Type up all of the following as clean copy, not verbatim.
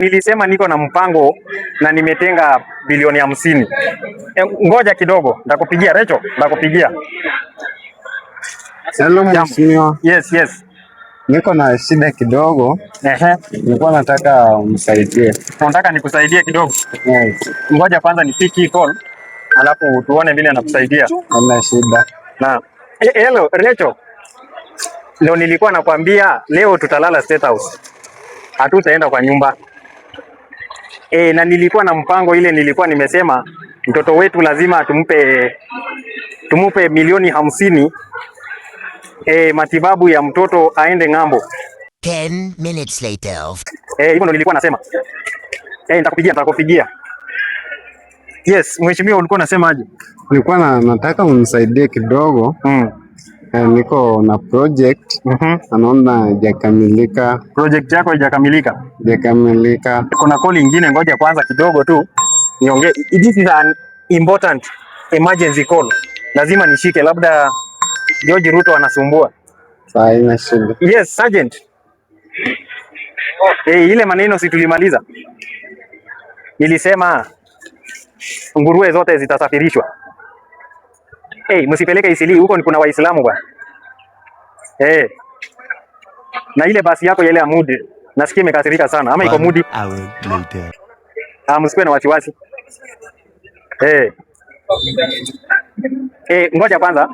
Nilisema niko na mpango na nimetenga bilioni 50. Ngoja kidogo, ndakupigia Recho, ndakupigia. Hello mheshimiwa. Yes. Niko na shida kidogo. Nilikuwa nataka unisaidie. Unataka nikusaidie kidogo? Yes. Ngoja kwanza nipiki call, alafu tuone vile nakusaidia. Hamna shida. Na hello Recho. Leo nilikuwa nakwambia leo tutalala State House. Hatutaenda kwa nyumba. Na nilikuwa na mpango ile, nilikuwa nimesema mtoto wetu lazima tumupe milioni 50 matibabu ya mtoto aende ng'ambo. 10 minutes later. Hivyo ndo nilikuwa nasema. Nitakupigia. Yes, mheshimiwa ulikuwa unasema aje? Nilikuwa nataka unisaidie kidogo. Niko na project. Anaona haijakamilika. Project yako haijakamilika? Haijakamilika. Kuna call nyingine, ngoja kwanza kidogo tu niongee. This is an important emergency call. Lazima nishike, labda George Ruto anasumbua. Haina shida. Yes, Sergeant. Ile maneno si tulimaliza? Nilisema nguruwe zote zitasafirishwa. Msipeleke Isili, huko ni kuna Waislamu bwana. Na ile basi yako ile ya Mudi, nasikia imekasirika sana. Ama iko Mudi? Msikuwe na wasiwasi. Ngoja kwanza.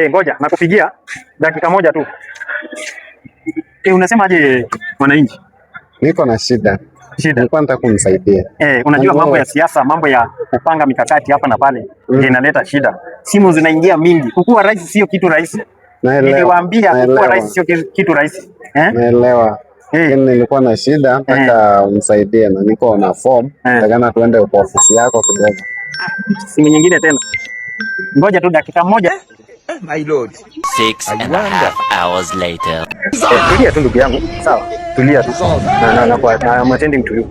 Ngoja nakupigia dakika moja tu. Unasemaje mwananchi? Niko na shida. Nilikuwa nataka kunisaidia. Unajua mambo ya siasa, mambo ya kupanga mikakati hapa na pale inaleta shida. Simu zinaingia mingi. Kukua rais sio kitu rahisi. Niliwaambia kukua rais sio kitu rahisi. Naelewa. Nilikuwa na shida, nataka unisaidie na niko na form. Nataka tuende kwa ofisi yako kidogo. Simu nyingine tena. Ngoja tu dakika moja. My lord. 6.5 hours later. Tulia tu ndugu yangu. Sawa. Tulia tu. Na I'm attending to you.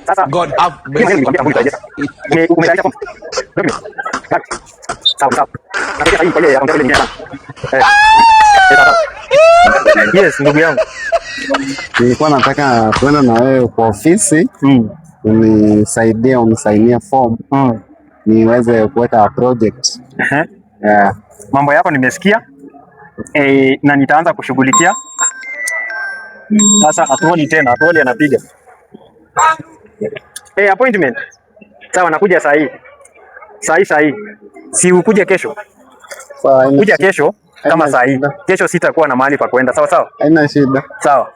Sasa God have mercy. Umetaja form. Sawa. Nataka hii kwa ile ya nyingine. Yes, ndugu yangu. Nilikuwa nataka kwenda na wewe kwa ofisi. Unisaidie form. Niweze kuweka project. Mambo yako nimesikia. Na nitaanza kushughulikia. Sasa atuoni anapiga. Appointment. Sawa, nakuja saa hii. Si ukuje kesho. Sawa. Kuja kesho kama saa hii. Kesho sitakuwa na mahali pa kwenda. Sawa. Haina shida. Sawa.